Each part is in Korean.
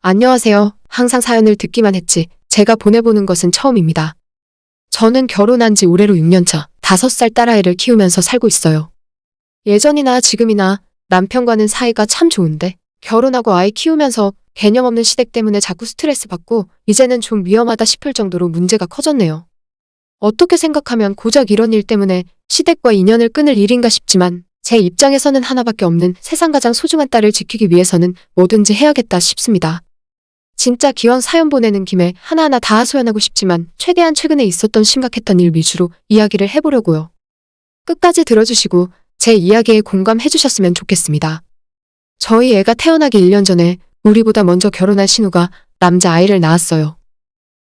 안녕하세요. 항상 사연을 듣기만 했지 제가 보내보는 것은 처음입니다. 저는 결혼한 지 올해로 6년차 5살 딸아이를 키우면서 살고 있어요. 예전이나 지금이나 남편과는 사이가 참 좋은데 결혼하고 아이 키우면서 개념 없는 시댁 때문에 자꾸 스트레스 받고 이제는 좀 위험하다 싶을 정도로 문제가 커졌네요. 어떻게 생각하면 고작 이런 일 때문에 시댁과 인연을 끊을 일인가 싶지만 제 입장에서는 하나밖에 없는 세상 가장 소중한 딸을 지키기 위해서는 뭐든지 해야겠다 싶습니다. 진짜 기왕 사연 보내는 김에 하나하나 다 하소연하고 싶지만 최대한 최근에 있었던 심각했던 일 위주로 이야기를 해보려고요. 끝까지 들어주시고 제 이야기에 공감해 주셨으면 좋겠습니다. 저희 애가 태어나기 1년 전에 우리보다 먼저 결혼한 신우가 남자아이를 낳았어요.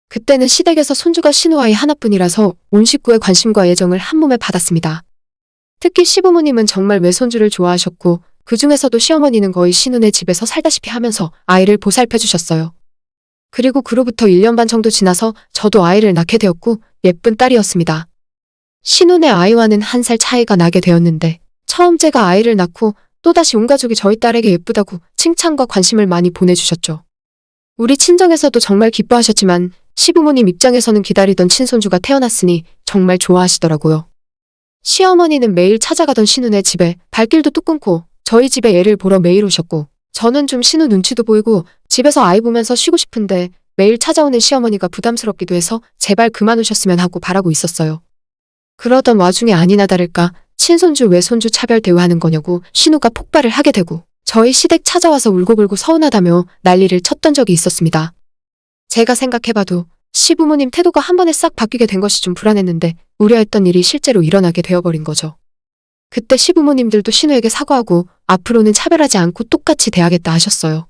그때는 시댁에서 손주가 신우아이 하나뿐이라서 온 식구의 관심과 애정을 한몸에 받았습니다. 특히 시부모님은 정말 외손주를 좋아하셨고 그 중에서도 시어머니는 거의 신우네 집에서 살다시피 하면서 아이를 보살펴 주셨어요. 그리고 그로부터 1년 반 정도 지나서 저도 아이를 낳게 되었고 예쁜 딸이었습니다. 신우네 아이와는 1살 차이가 나게 되었는데 처음 제가 아이를 낳고 또다시 온 가족이 저희 딸에게 예쁘다고 칭찬과 관심을 많이 보내주셨죠. 우리 친정에서도 정말 기뻐하셨지만 시부모님 입장에서는 기다리던 친손주가 태어났으니 정말 좋아하시더라고요. 시어머니는 매일 찾아가던 신우네 집에 발길도 뚝 끊고 저희 집에 애를 보러 매일 오셨고 저는 좀 신우 눈치도 보이고 집에서 아이 보면서 쉬고 싶은데 매일 찾아오는 시어머니가 부담스럽기도 해서 제발 그만 오셨으면 하고 바라고 있었어요. 그러던 와중에 아니나 다를까 친손주 외손주 차별 대우하는 거냐고 신우가 폭발을 하게 되고 저희 시댁 찾아와서 울고불고 서운하다며 난리를 쳤던 적이 있었습니다. 제가 생각해봐도 시부모님 태도가 한 번에 싹 바뀌게 된 것이 좀 불안했는데 우려했던 일이 실제로 일어나게 되어버린 거죠. 그때 시부모님들도 신우에게 사과하고 앞으로는 차별하지 않고 똑같이 대하겠다 하셨어요.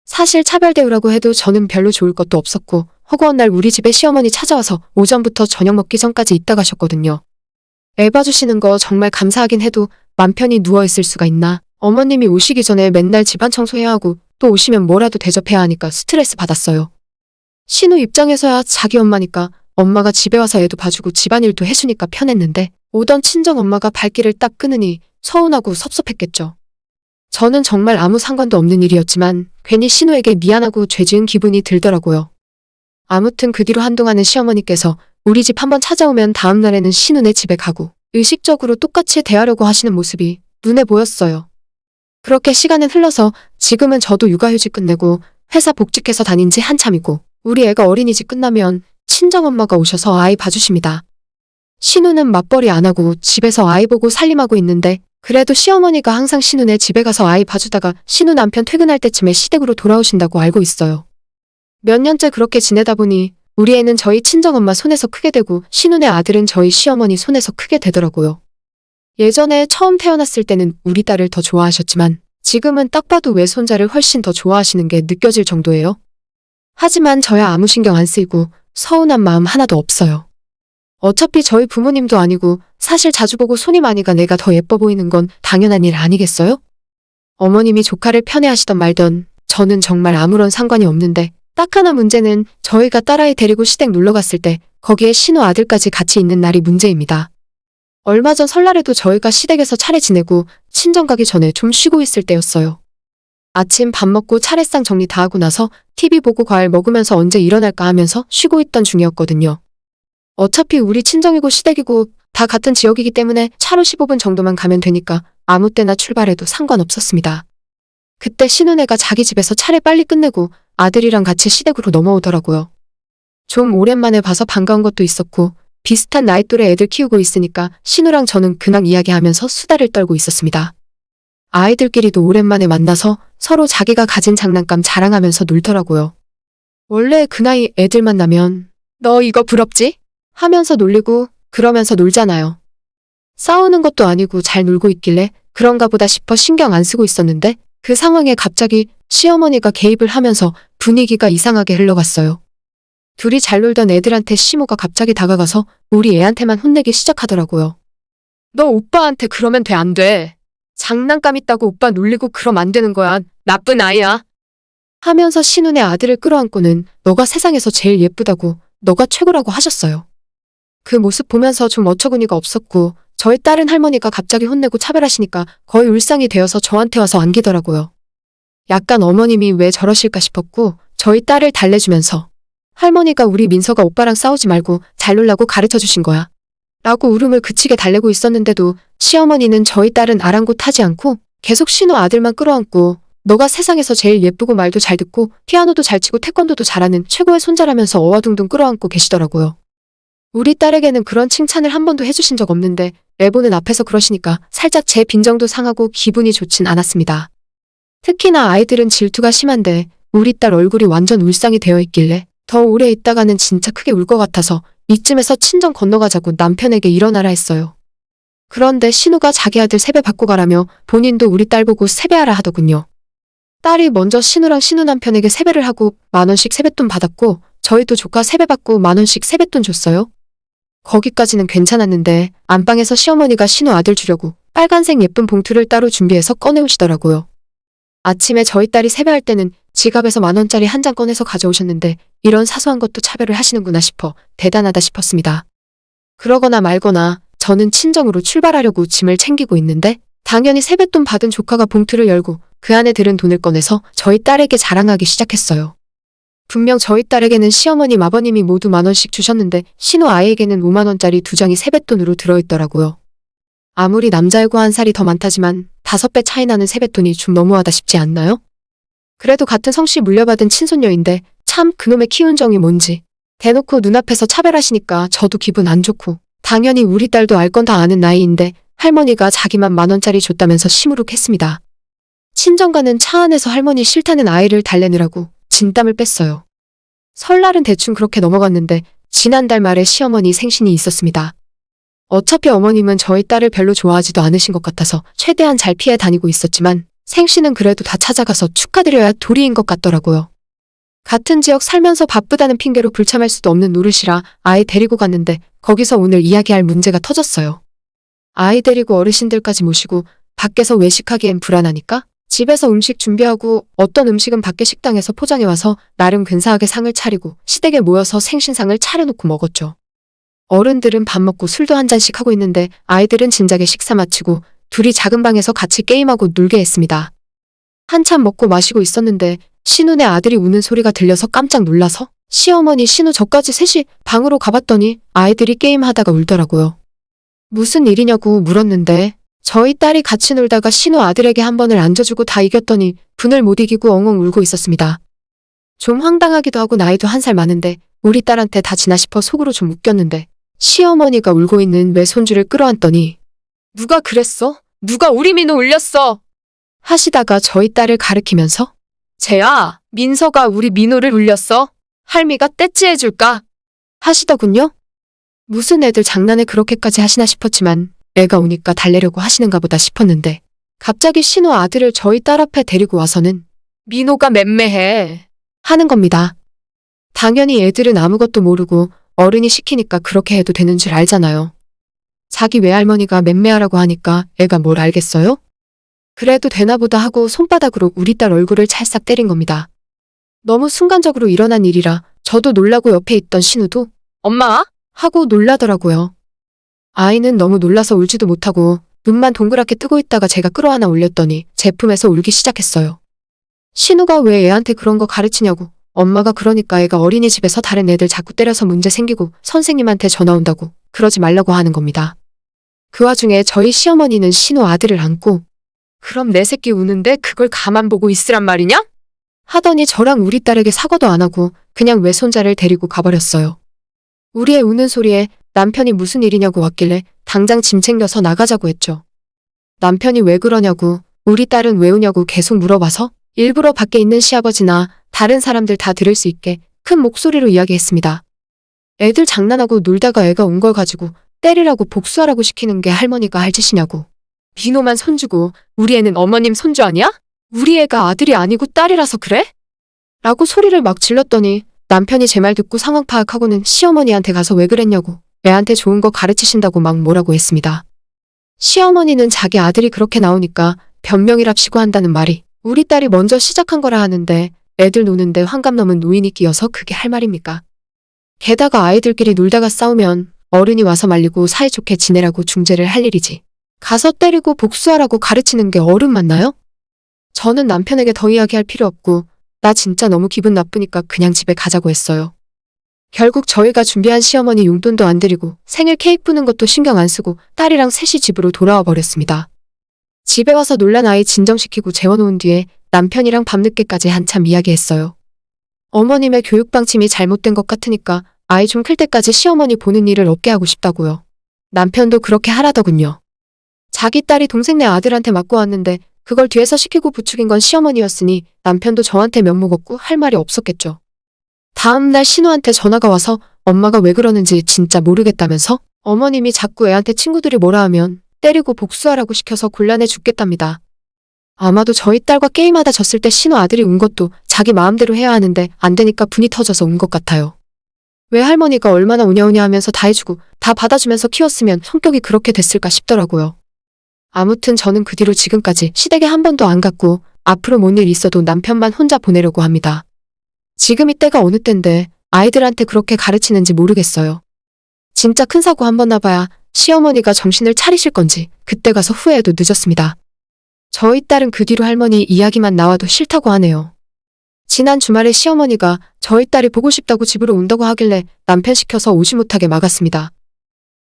사실 차별 대우라고 해도 저는 별로 좋을 것도 없었고 허구한 날 우리 집에 시어머니 찾아와서 오전부터 저녁 먹기 전까지 있다 가셨거든요. 애 봐주시는 거 정말 감사하긴 해도 맘 편히 누워있을 수가 있나. 어머님이 오시기 전에 맨날 집안 청소해야 하고 또 오시면 뭐라도 대접해야 하니까 스트레스 받았어요. 신우 입장에서야 자기 엄마니까 엄마가 집에 와서 애도 봐주고 집안일도 해주니까 편했는데 오던 친정엄마가 발길을 딱 끊으니 서운하고 섭섭했겠죠. 저는 정말 아무 상관도 없는 일이었지만 괜히 신우에게 미안하고 죄지은 기분이 들더라고요. 아무튼 그 뒤로 한동안은 시어머니께서 우리 집 한번 찾아오면 다음 날에는 신우네 집에 가고 의식적으로 똑같이 대하려고 하시는 모습이 눈에 보였어요. 그렇게 시간은 흘러서 지금은 저도 육아휴직 끝내고 회사 복직해서 다닌 지 한참이고 우리 애가 어린이집 끝나면 친정엄마가 오셔서 아이 봐주십니다. 신우는 맞벌이 안 하고 집에서 아이 보고 살림하고 있는데 그래도 시어머니가 항상 신우네 집에 가서 아이 봐주다가 신우 남편 퇴근할 때쯤에 시댁으로 돌아오신다고 알고 있어요. 몇 년째 그렇게 지내다 보니 우리 애는 저희 친정엄마 손에서 크게 되고 신우네 아들은 저희 시어머니 손에서 크게 되더라고요. 예전에 처음 태어났을 때는 우리 딸을 더 좋아하셨지만 지금은 딱 봐도 외손자를 훨씬 더 좋아하시는 게 느껴질 정도예요. 하지만 저야 아무 신경 안 쓰이고 서운한 마음 하나도 없어요. 어차피 저희 부모님도 아니고 사실 자주 보고 손이 많이 가 내가 더 예뻐 보이는 건 당연한 일 아니겠어요? 어머님이 조카를 편애하시던 말던 저는 정말 아무런 상관이 없는데 딱 하나 문제는 저희가 딸아이 데리고 시댁 놀러 갔을 때 거기에 신우 아들까지 같이 있는 날이 문제입니다. 얼마 전 설날에도 저희가 시댁에서 차례 지내고 친정 가기 전에 좀 쉬고 있을 때였어요. 아침 밥 먹고 차례상 정리 다 하고 나서 TV 보고 과일 먹으면서 언제 일어날까 하면서 쉬고 있던 중이었거든요. 어차피 우리 친정이고 시댁이고 다 같은 지역이기 때문에 차로 15분 정도만 가면 되니까 아무 때나 출발해도 상관없었습니다. 그때 신우네가 자기 집에서 차례 빨리 끝내고 아들이랑 같이 시댁으로 넘어오더라고요. 좀 오랜만에 봐서 반가운 것도 있었고 비슷한 나이 또래 애들 키우고 있으니까 신우랑 저는 근황 이야기하면서 수다를 떨고 있었습니다. 아이들끼리도 오랜만에 만나서 서로 자기가 가진 장난감 자랑하면서 놀더라고요. 원래 그 나이 애들 만나면 너 이거 부럽지? 하면서 놀리고 그러면서 놀잖아요. 싸우는 것도 아니고 잘 놀고 있길래 그런가 보다 싶어 신경 안 쓰고 있었는데 그 상황에 갑자기 시어머니가 개입을 하면서 분위기가 이상하게 흘러갔어요. 둘이 잘 놀던 애들한테 시모가 갑자기 다가가서 우리 애한테만 혼내기 시작하더라고요. 너 오빠한테 그러면 돼 안 돼. 장난감 있다고 오빠 놀리고 그럼 안 되는 거야. 나쁜 아이야. 하면서 신우네 아들을 끌어안고는 너가 세상에서 제일 예쁘다고 너가 최고라고 하셨어요. 그 모습 보면서 좀 어처구니가 없었고 저희 딸은 할머니가 갑자기 혼내고 차별하시니까 거의 울상이 되어서 저한테 와서 안기더라고요. 약간 어머님이 왜 저러실까 싶었고 저희 딸을 달래주면서 할머니가 우리 민서가 오빠랑 싸우지 말고 잘 놀라고 가르쳐 주신 거야. 라고 울음을 그치게 달래고 있었는데도 시어머니는 저희 딸은 아랑곳하지 않고 계속 신우 아들만 끌어안고 너가 세상에서 제일 예쁘고 말도 잘 듣고 피아노도 잘 치고 태권도도 잘하는 최고의 손자라면서 어와둥둥 끌어안고 계시더라고요. 우리 딸에게는 그런 칭찬을 한 번도 해주신 적 없는데 애보는 앞에서 그러시니까 살짝 제 빈정도 상하고 기분이 좋진 않았습니다. 특히나 아이들은 질투가 심한데 우리 딸 얼굴이 완전 울상이 되어 있길래 더 오래 있다가는 진짜 크게 울 것 같아서 이쯤에서 친정 건너가자고 남편에게 일어나라 했어요. 그런데 신우가 자기 아들 세배 받고 가라며 본인도 우리 딸 보고 세배하라 하더군요. 딸이 먼저 신우랑 신우 남편에게 세배를 하고 10,000원씩 세뱃돈 받았고 저희도 조카 세배 받고 10,000원씩 세뱃돈 줬어요. 거기까지는 괜찮았는데 안방에서 시어머니가 신우 아들 주려고 빨간색 예쁜 봉투를 따로 준비해서 꺼내오시더라고요. 아침에 저희 딸이 세배할 때는 지갑에서 10,000원짜리 한 장 꺼내서 가져오셨는데 이런 사소한 것도 차별을 하시는구나 싶어 대단하다 싶었습니다. 그러거나 말거나 저는 친정으로 출발하려고 짐을 챙기고 있는데 당연히 세뱃돈 받은 조카가 봉투를 열고 그 안에 들은 돈을 꺼내서 저희 딸에게 자랑하기 시작했어요. 분명 저희 딸에게는 시어머님 아버님이 모두 10,000원씩 주셨는데 신우 아이에게는 50,000원짜리 2장이 세뱃돈으로 들어있더라고요. 아무리 남자애고 한 살이 더 많다지만 5배 차이 나는 세뱃돈이 좀 너무하다 싶지 않나요? 그래도 같은 성씨 물려받은 친손녀인데 참 그놈의 키운 정이 뭔지 대놓고 눈앞에서 차별하시니까 저도 기분 안 좋고 당연히 우리 딸도 알 건 다 아는 나이인데 할머니가 자기만 10,000원짜리 줬다면서 시무룩했습니다. 친정가는 차 안에서 할머니 싫다는 아이를 달래느라고 진땀을 뺐어요. 설날은 대충 그렇게 넘어갔는데 지난달 말에 시어머니 생신이 있었습니다. 어차피 어머님은 저희 딸을 별로 좋아하지도 않으신 것 같아서 최대한 잘 피해 다니고 있었지만 생신은 그래도 다 찾아가서 축하드려야 도리인 것 같더라고요. 같은 지역 살면서 바쁘다는 핑계로 불참할 수도 없는 노릇이라 아이 데리고 갔는데 거기서 오늘 이야기할 문제가 터졌어요. 아이 데리고 어르신들까지 모시고 밖에서 외식하기엔 불안하니까 집에서 음식 준비하고 어떤 음식은 밖에 식당에서 포장해와서 나름 근사하게 상을 차리고 시댁에 모여서 생신상을 차려놓고 먹었죠. 어른들은 밥 먹고 술도 한 잔씩 하고 있는데 아이들은 진작에 식사 마치고 둘이 작은 방에서 같이 게임하고 놀게 했습니다. 한참 먹고 마시고 있었는데 신우네 아들이 우는 소리가 들려서 깜짝 놀라서 시어머니 신우 저까지 셋이 방으로 가봤더니 아이들이 게임하다가 울더라고요. 무슨 일이냐고 물었는데 저희 딸이 같이 놀다가 신우 아들에게 한 번을 안져주고 다 이겼더니 분을 못 이기고 엉엉 울고 있었습니다. 좀 황당하기도 하고 나이도 1살 많은데 우리 딸한테 다 지나 싶어 속으로 좀 웃겼는데 시어머니가 울고 있는 외손주를 끌어안더니 누가 그랬어? 누가 우리 민우 울렸어? 하시다가 저희 딸을 가리키면서 쟤야, 민서가 우리 민우를 울렸어? 할미가 떼찌해줄까? 하시더군요. 무슨 애들 장난에 그렇게까지 하시나 싶었지만 애가 우니까 달래려고 하시는가 보다 싶었는데 갑자기 신우 아들을 저희 딸 앞에 데리고 와서는 민호가 맴매해 하는 겁니다. 당연히 애들은 아무것도 모르고 어른이 시키니까 그렇게 해도 되는 줄 알잖아요. 자기 외할머니가 맴매하라고 하니까 애가 뭘 알겠어요? 그래도 되나 보다 하고 손바닥으로 우리 딸 얼굴을 찰싹 때린 겁니다. 너무 순간적으로 일어난 일이라 저도 놀라고 옆에 있던 신우도 엄마? 하고 놀라더라고요. 아이는 너무 놀라서 울지도 못하고 눈만 동그랗게 뜨고 있다가 제가 끌어안아 올렸더니 제품에서 울기 시작했어요. 신우가 왜 애한테 그런 거 가르치냐고 엄마가 그러니까 애가 어린이집에서 다른 애들 자꾸 때려서 문제 생기고 선생님한테 전화 온다고 그러지 말라고 하는 겁니다. 그 와중에 저희 시어머니는 신우 아들을 안고 그럼 내 새끼 우는데 그걸 가만 보고 있으란 말이냐? 하더니 저랑 우리 딸에게 사과도 안 하고 그냥 외손자를 데리고 가버렸어요. 우리 애 우는 소리에 남편이 무슨 일이냐고 왔길래 당장 짐 챙겨서 나가자고 했죠. 남편이 왜 그러냐고 우리 딸은 왜 우냐고 계속 물어봐서 일부러 밖에 있는 시아버지나 다른 사람들 다 들을 수 있게 큰 목소리로 이야기했습니다. 애들 장난하고 놀다가 애가 운 걸 가지고 때리라고 복수하라고 시키는 게 할머니가 할 짓이냐고. 민호만 손주고 우리 애는 어머님 손주 아니야? 우리 애가 아들이 아니고 딸이라서 그래? 라고 소리를 막 질렀더니 남편이 제 말 듣고 상황 파악하고는 시어머니한테 가서 왜 그랬냐고 애한테 좋은 거 가르치신다고 막 뭐라고 했습니다. 시어머니는 자기 아들이 그렇게 나오니까 변명이랍시고 한다는 말이 우리 딸이 먼저 시작한 거라 하는데 애들 노는데 환갑 넘은 노인이 끼어서 그게 할 말입니까? 게다가 아이들끼리 놀다가 싸우면 어른이 와서 말리고 사이좋게 지내라고 중재를 할 일이지. 가서 때리고 복수하라고 가르치는 게 어른 맞나요? 저는 남편에게 더 이야기할 필요 없고 나 진짜 너무 기분 나쁘니까 그냥 집에 가자고 했어요. 결국 저희가 준비한 시어머니 용돈도 안 드리고 생일 케이크 부는 것도 신경 안 쓰고 딸이랑 셋이 집으로 돌아와 버렸습니다. 집에 와서 놀란 아이 진정시키고 재워놓은 뒤에 남편이랑 밤늦게까지 한참 이야기했어요. 어머님의 교육 방침이 잘못된 것 같으니까 아이 좀 클 때까지 시어머니 보는 일을 없게 하고 싶다고요. 남편도 그렇게 하라더군요. 자기 딸이 동생네 아들한테 맞고 왔는데 그걸 뒤에서 시키고 부추긴 건 시어머니였으니 남편도 저한테 면목 없고 할 말이 없었겠죠. 다음날 신우한테 전화가 와서 엄마가 왜 그러는지 진짜 모르겠다면서 어머님이 자꾸 애한테 친구들이 뭐라 하면 때리고 복수하라고 시켜서 곤란해 죽겠답니다. 아마도 저희 딸과 게임하다 졌을 때 신우 아들이 운 것도 자기 마음대로 해야 하는데 안 되니까 분이 터져서 운 것 같아요. 왜 할머니가 얼마나 우냐우냐 하면서 다 해주고 다 받아주면서 키웠으면 성격이 그렇게 됐을까 싶더라고요. 아무튼 저는 그 뒤로 지금까지 시댁에 한 번도 안 갔고 앞으로 뭔 일 있어도 남편만 혼자 보내려고 합니다. 지금 이때가 어느 때인데 아이들한테 그렇게 가르치는지 모르겠어요. 진짜 큰 사고 한 번 나봐야 시어머니가 정신을 차리실 건지 그때 가서 후회해도 늦었습니다. 저희 딸은 그 뒤로 할머니 이야기만 나와도 싫다고 하네요. 지난 주말에 시어머니가 저희 딸이 보고 싶다고 집으로 온다고 하길래 남편 시켜서 오지 못하게 막았습니다.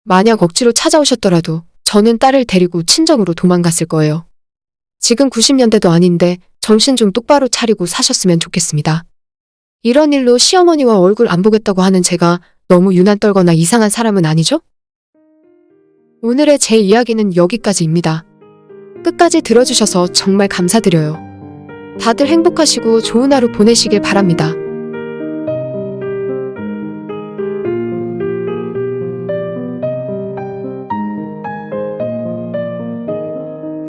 만약 억지로 찾아오셨더라도 저는 딸을 데리고 친정으로 도망갔을 거예요. 지금 90년대도 아닌데 정신 좀 똑바로 차리고 사셨으면 좋겠습니다. 이런 일로 시어머니와 얼굴 안 보겠다고 하는 제가 너무 유난 떨거나 이상한 사람은 아니죠? 오늘의 제 이야기는 여기까지입니다. 끝까지 들어주셔서 정말 감사드려요. 다들 행복하시고 좋은 하루 보내시길 바랍니다.